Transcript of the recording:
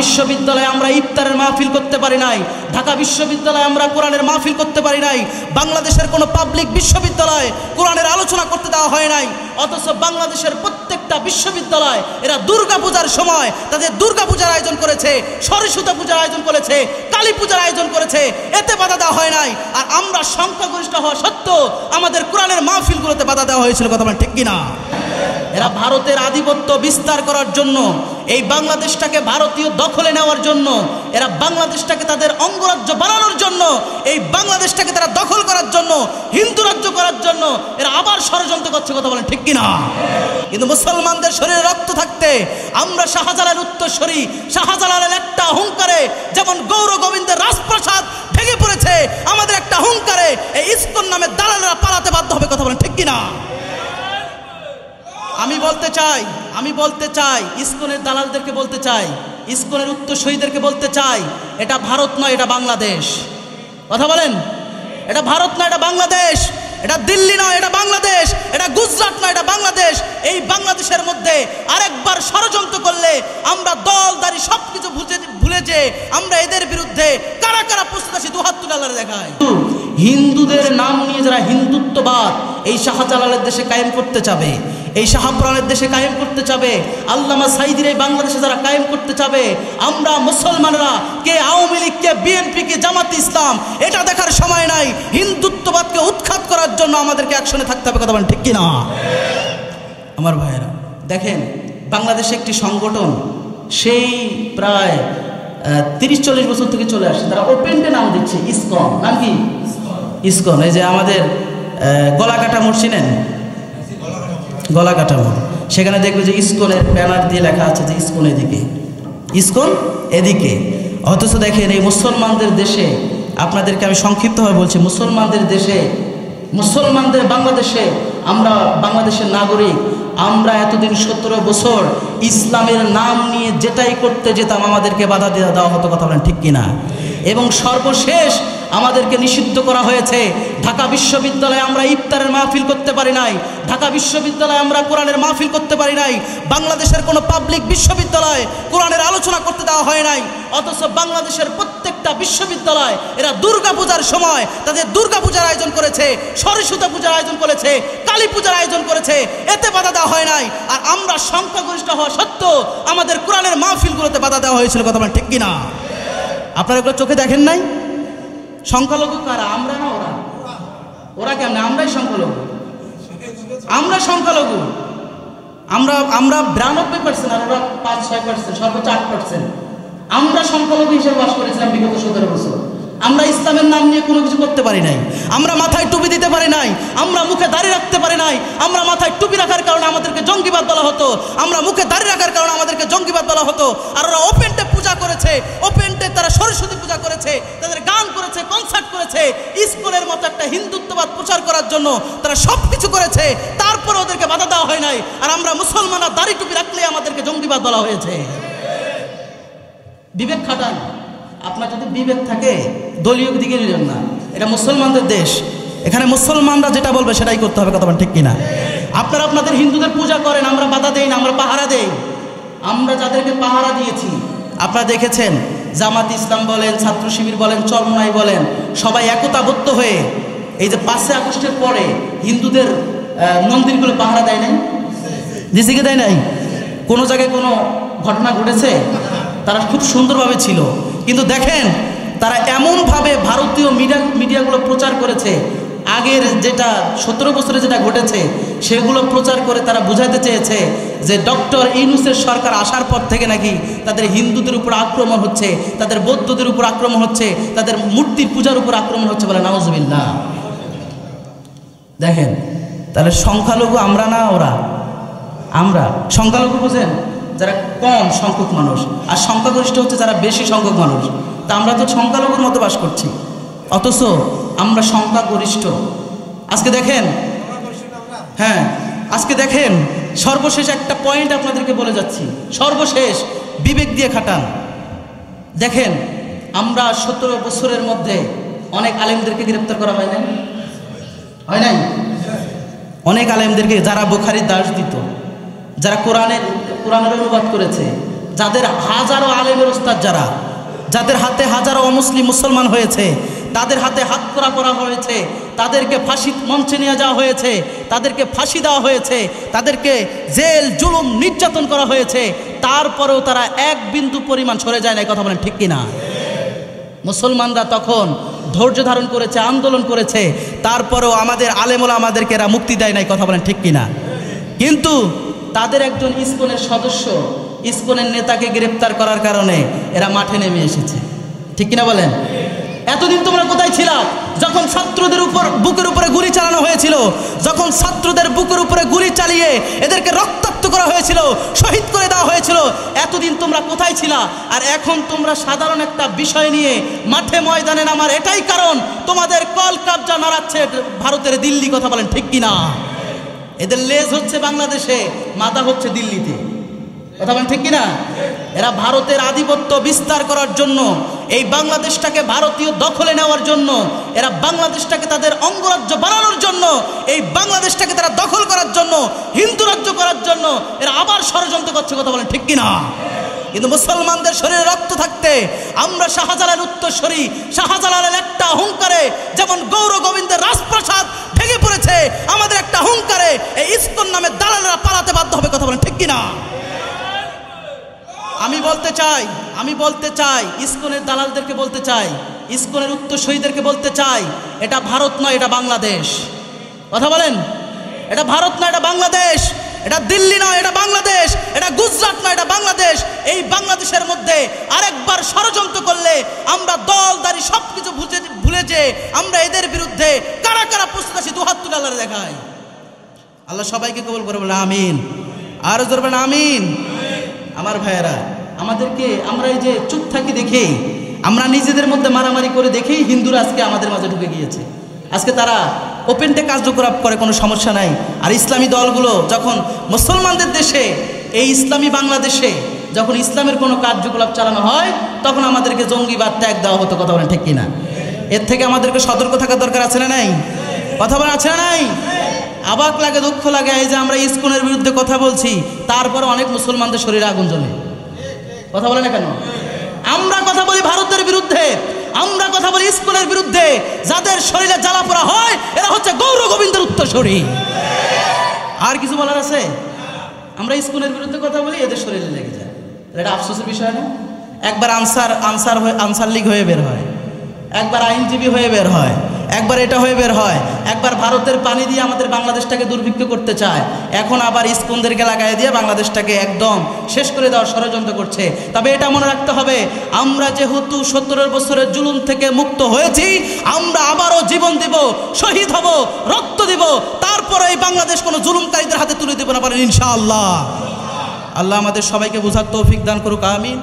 বিশ্ববিদ্যালয়ে আমরা ইফতারের মাহফিল করতে পারি নাই, ঢাকা বিশ্ববিদ্যালয়ে আমরা কোরআনের মাহফিল করতে পারি নাই, বাংলাদেশের কোনো পাবলিক বিশ্ববিদ্যালয়ে কোরআনের আলোচনা করতে দেওয়া হয় নাই। অথচ বাংলাদেশের প্রত্যেকটা বিশ্ববিদ্যালয় এরা দুর্গা পূজার সময় তাদের দুর্গা পূজার আয়োজন করেছে, সরস্বতী পূজার আয়োজন করেছে, কালী পূজার আয়োজন করেছে, এতে বাধা দেওয়া হয় নাই। আর আমরা সংখ্যাগরিষ্ঠ হওয়া সত্ত্বেও আমাদের কোরআনের মাহফিলগুলোতে বাধা দেওয়া হয়েছিল, কথা বলেন ঠিক কিনা? এরা ভারতের আধিপত্য বিস্তার করার জন্য, এই বাংলাদেশটাকে ভারতীয় দখলে নেওয়ার জন্য, এরা বাংলাদেশটাকে তাদের অঙ্গরাজ্য বানানোর জন্য, এই বাংলাদেশটাকে তারা দখল করার জন্য, হিন্দু রাজ্য করার জন্য এরা আবার ষড়যন্ত্র করছে, কথা বলেন ঠিক কিনা? কিন্তু মুসলমানদের শরীরে রক্ত থাকতে আমরা শাহজালালের উত্তরসূরি, শাহজালালের একটা হুঙ্কারে যেমন গৌর গোবিন্দের রাজপ্রাসাদ ভেঙে পড়েছে, আমাদের একটা হুঙ্কারে এই ইসকন নামে দালালেরা পালাতে বাধ্য হবে, কথা বলেন ঠিক কিনা? আমি বলতে চাই ইসকনের দালালদেরকে বলতে চাই, ইসকনের উত্তরসূরিদেরকে বলতে চাই, এটা ভারত নয়, এটা বাংলাদেশ। কথা বলেন, এটা ভারত নয়, এটা বাংলাদেশ। এটা দিল্লি নয়, এটা বাংলাদেশ। এটা গুজরাট নয়, এটা বাংলাদেশ। এই বাংলাদেশের মধ্যে আরেকবার ষড়যন্ত্র করলে আমরা দলদারি সবকিছু ভুলে যে আমরা এদের বিরুদ্ধে কারা কারা প্রস্তুত আছি দুহাত তুলে আল্লাহর দেখায়। হিন্দুদের নাম নিয়ে যারা হিন্দুত্ববাদ এই শাহজালালের দেশে কায়েম করতে চাবে, এই শাহপুরানের দেশে কায়েম করতে চাবে, আল্লামা সাইদির এই বাংলাদেশে যারা কায়েম করতে চাবে, আমরা মুসলমানরা কে আওয়ামী লীগ, কে বিএনপি, কে জামাত ইসলাম, এটা দেখার সময় নাই। হিন্দুত্ববাদকে উৎখাত করার জন্য আমাদেরকে অ্যাকশনে থাকতে হবে, কথা বলেন ঠিক কিনা? আমার ভাইয়েরা দেখেন, বাংলাদেশে একটি সংগঠন সেই প্রায় 30-40 বছর থেকে চলে আসছে, তারা ওপেনটে নাম দিচ্ছে ইসকন। নাম কি? ইসকন। এই যে আমাদের গলাকাটা মোড় চিনেন? গলাকাটা মোড়, সেখানে দেখবে যে ইসকনের ব্যানার দিয়ে লেখা আছে যে ইসকন এদিকে, ইসকন এদিকে। অথচ দেখেন এই মুসলমানদের দেশে, আপনাদেরকে আমি সংক্ষিপ্তভাবে বলছি, মুসলমানদের দেশে, মুসলমানদের বাংলাদেশে, আমরা বাংলাদেশের নাগরিক, আমরা এতদিন 17 বছর ইসলামের নাম নিয়ে যেটাই করতে যেতাম আমাদেরকে বাধা দেওয়া হতো, কথা বলেন ঠিক কিনা? এবং সর্বশেষ আমাদেরকে নিষিদ্ধ করা হয়েছে। ঢাকা বিশ্ববিদ্যালয়ে আমরা ইফতারের মাহফিল করতে পারি নাই, ঢাকা বিশ্ববিদ্যালয়ে আমরা কোরআনের মাহফিল করতে পারি নাই, বাংলাদেশের কোনো পাবলিক বিশ্ববিদ্যালয়ে কোরআনের আলোচনা করতে দেওয়া হয় নাই। অথচ বাংলাদেশের প্রত্যেকটা বিশ্ববিদ্যালয় এরা দুর্গা পূজার সময় তাদের দুর্গা পূজার আয়োজন করেছে, সরস্বতী পূজার আয়োজন করেছে, কালী পূজার আয়োজন করেছে, এতে বাধা দেওয়া হয় নাই। আর আমরা সংখ্যাগরিষ্ঠ হওয়া সত্ত্বেও আমাদের কোরআনের মাহফিলগুলোতে বাধা দেওয়া হয়েছিল, কথা বলেন ঠিক কিনা? আপনারা এগুলো চোখে দেখেন নাই? সংখ্যালঘু কারা? আমরা না ওরা? ওরা কেমন? আমরাই সংখ্যালঘু, আমরা সংখ্যালঘু। আমরা 92% আর ওরা 5-6%, সর্বোচ্চ 8%। আমরা সংখ্যালঘু হিসেবে বাস করেছিলাম বিগত 17 বছর। আমরা ইসলামের নাম নিয়ে কোনো কিছু করতে পারি নাই, আমরা মাথায় টুপি দিতে পারি নাই, আমরা মুখে দাড়ি রাখতে পারি নাই। আমরা মাথায় টুপি রাখার কারণে আমাদেরকে জঙ্গিবাদ বলা হতো, আমরা মুখে দাড়ি রাখার কারণে আমাদেরকে জঙ্গিবাদ বলা হতো। আর ওরা ওপেনটে পূজা করেছে, ওপেনটে তারা সরস্বতী পূজা করেছে, তাদের গান করেছে, কনসার্ট করেছে, স্কুলের মতো একটা হিন্দুত্ববাদ প্রচার করার জন্য তারা সব কিছু করেছে, তারপরে ওদেরকে বাধা দেওয়া হয় নাই। আর আমরা মুসলমানরা দাড়ি টুপি রাখলে আমাদেরকে জঙ্গিবাদ বলা হয়েছে। বিবেক খাটান। আপনার যদি বিবেক থাকে দলীয় দিকে নিলেন না, এটা মুসলমানদের দেশ, এখানে মুসলমানরা যেটা বলবে সেটাই করতে হবে, কথা বলেন ঠিক কিনা? আপনারা আপনাদের হিন্দুদের পূজা করেন, আমরা বাধা দেই না, আমরা পাহারা দেই। আমরা যাদেরকে পাহারা দিয়েছি আপনারা দেখেছেন, জামাত ইসলাম বলেন, ছাত্র শিবির বলেন, চরমনাই বলেন, সবাই একতাবদ্ধ হয়ে এই যে 5 আগস্টের পরে হিন্দুদের মন্দিরগুলো পাহারা দেয় নাই, দিছে কি দেয় নাই? কোনো জায়গায় কোনো ঘটনা ঘটেছে? তারা খুব সুন্দরভাবে ছিল। কিন্তু দেখেন তারা এমনভাবে ভারতীয় মিডিয়াগুলো প্রচার করেছে, আগের যেটা 17 বছরে যেটা ঘটেছে সেগুলো প্রচার করে তারা বোঝাতে চেয়েছে যে ডক্টর ইউনূসের সরকার আসার পর থেকে নাকি তাদের হিন্দুদের উপর আক্রমণ হচ্ছে, তাদের বৌদ্ধদের উপর আক্রমণ হচ্ছে, তাদের মূর্তির পূজার উপর আক্রমণ হচ্ছে, বলে নাউজুবিল্লাহ। দেখেন তাহলে সংখ্যালঘু আমরা না ওরা? আমরা সংখ্যালঘু বুঝেন যারা কম সংখ্যক মানুষ, আর সংখ্যাগরিষ্ঠ হচ্ছে যারা বেশি সংখ্যক মানুষ। তা আমরা তো সংখ্যালঘুর মতো বাস করছি, অথচ আমরা সংখ্যাগরিষ্ঠ। আজকে দেখেন, হ্যাঁ আজকে দেখেন, সর্বশেষ একটা পয়েন্ট আপনাদেরকে বলে যাচ্ছি, সর্বশেষ বিবেক দিয়ে খাটান। দেখেন আমরা 17 বছরের মধ্যে অনেক আলেমদেরকে গ্রেপ্তার করা হয় নাই? হয় নাই? অনেক আলেমদেরকে, যারা বুখারীর দাস দিত, যারা কোরআনের অনুবাদ করেছে, যাদের হাজারো আলেমের ওস্তাদ, যাদের হাতে হাজারো অমুসলিম মুসলমান হয়েছে, তাদের হাতে হাতকড়া করা হয়েছে, তাদেরকে ফাঁসি মঞ্চে নিয়ে যাওয়া হয়েছে, তাদেরকে ফাঁসি দেওয়া হয়েছে, তাদেরকে জেল জুলুম নির্যাতন করা হয়েছে, তারপরেও তারা এক বিন্দু পরিমাণ সরে যায় না। এই কথা বলেন ঠিক কিনা? মুসলমানরা তখন ধৈর্য ধারণ করেছে, আন্দোলন করেছে, তারপরেও আমাদের আলেমুল আমাদেরকে এরা মুক্তি দেয় না। এই কথা বলেন ঠিক কিনা? কিন্তু তাদের একজন ইসকনের সদস্য, ইসকনের নেতাকে গ্রেপ্তার করার কারণে এরা মাঠে নেমে এসেছে। ঠিক কিনা বলেন? এতদিন তোমরা কোথায় ছিলা যখন ছাত্রদের বুকের উপরে গুলি চালানো হয়েছিল, যখন ছাত্রদের বুকের উপরে গুলি চালিয়ে এদেরকে রক্তাক্ত করা হয়েছিল, শহীদ করে দেওয়া হয়েছিল? এতদিন তোমরা কোথায় ছিলা? আর এখন তোমরা সাধারণ একটা বিষয় নিয়ে মাঠে ময়দানে নামার এটাই কারণ তোমাদের কল কাবজা নাড়াচ্ছে ভারতের দিল্লি। কথা বলেন ঠিক কিনা? এদের লেজ হচ্ছে বাংলাদেশে, মাথা হচ্ছে দিল্লিতে। কথা বলেন ঠিক কিনা? এরা ভারতের আধিপত্য বিস্তার করার জন্য, এই বাংলাদেশটাকে ভারতীয় দখলে নেওয়ার জন্য, এরা বাংলাদেশটাকে তাদের অঙ্গরাজ্য বানানোর জন্য, এই বাংলাদেশটাকে তারা দখল করার জন্য, হিন্দু রাজ্য করার জন্য এরা আবার ষড়যন্ত্র করছে। কথা বলেন ঠিক কিনা? কিন্তু মুসলমানদের শরীরে রক্ত থাকতে আমরা শাহজালালের উত্তরসূরি, শাহজালালের একটা অহংকারে যেমন গৌর গোবিন্দের রাজপ্রাসাদ ভেঙে পড়েছে, আমাদের একটা অহংকারে এই ইসকন নামে দালালেরা পালাতে বাধ্য হবে। কথা বলেন ঠিক কিনা? আমি বলতে চাই ইসকনের দালালদেরকে বলতে চাই, ইসকনের উত্তরসূরিদেরকে বলতে চাই, এটা ভারত নয়, এটা বাংলাদেশ। কথা বলেন, এটা ভারত নয়, এটা বাংলাদেশ। এটা দিল্লি নয়, এটা বাংলাদেশ। এটা গুজরাট নয়, এটা বাংলাদেশ। এই বাংলাদেশের মধ্যে আরেকবার ষড়যন্ত্র করলে আমরা দলদারি সবকিছু ভুলে যে আমরা এদের বিরুদ্ধে কারা কারা প্রস্তুত আছি দুহাত তুলে আল্লাহরে দেখাই। আল্লাহ সবাইকে কবুল করে বলে আমিন। আর জোরবেন আমিন। আমার ভাইয়েরা, আমাদেরকে আমরা এই যে চুপ থাকি দেখেই, আমরা নিজেদের মধ্যে মারামারি করে দেখেই হিন্দুরা আজকে আমাদের মাঝে ঢুকে গিয়েছে। আজকে তারা ওপেনটে কার্যকলাপ করে, কোনো সমস্যা নাই। আর ইসলামী দলগুলো যখন মুসলমানদের দেশে, এই ইসলামী বাংলাদেশে যখন ইসলামের কোনো কার্যকলাপ চালানো হয়, তখন আমাদেরকে জঙ্গিবাদ ট্যাগ দেওয়া হতো। কথা বলেন ঠিক কিনা? এর থেকে আমাদেরকে সতর্ক থাকার দরকার আছে না নাই? কথা বলেন আছে না নাই? অবাক লাগে, দুঃখ লাগে, এই যে আমরা ইসকনের বিরুদ্ধে কথা বলছি, তারপরে অনেক মুসলমানদের শরীরে আগুন জ্বলে। কথা বলে না কেন? আমরা কথা বলি ভারতের বিরুদ্ধে, আমরা কথা বলি ইসকনের বিরুদ্ধে, যাদের শরীরে জ্বালা পোড়া হয় এরা হচ্ছে গৌর গোবিন্দের উত্তরসূরি। আর কিছু বলার আছে? আমরা ইসকনের বিরুদ্ধে কথা বলি, এদের শরীরে লেগে যায়। এটা আফসোসের বিষয় না? একবার আনসার লীগ হয়ে বের হয়, একবার আইনজীবী হয়ে বের হয়, একবার এটা হয়ে বের হয়, একবার ভারতের পানি দিয়ে আমাদের বাংলাদেশটাকে দুর্ভিক্ষ করতে চায়, এখন আবার ইসকনদেরকে লাগাই দিয়ে বাংলাদেশটাকে একদম শেষ করে দেওয়ার ষড়যন্ত্র করছে। তবে এটা মনে রাখতে হবে, আমরা যেহেতু 17 বছরের জুলুম থেকে মুক্ত হয়েছি, আমরা আবারও জীবন দিব, শহীদ হব, রক্ত দিব, তারপরে এই বাংলাদেশ কোনো জুলুমকারীদের হাতে তুলে দেব না, বলেন ইনশাআল্লাহ। আল্লাহ আমাদের সবাইকে বোঝার তৌফিক দান করুক, আমিন।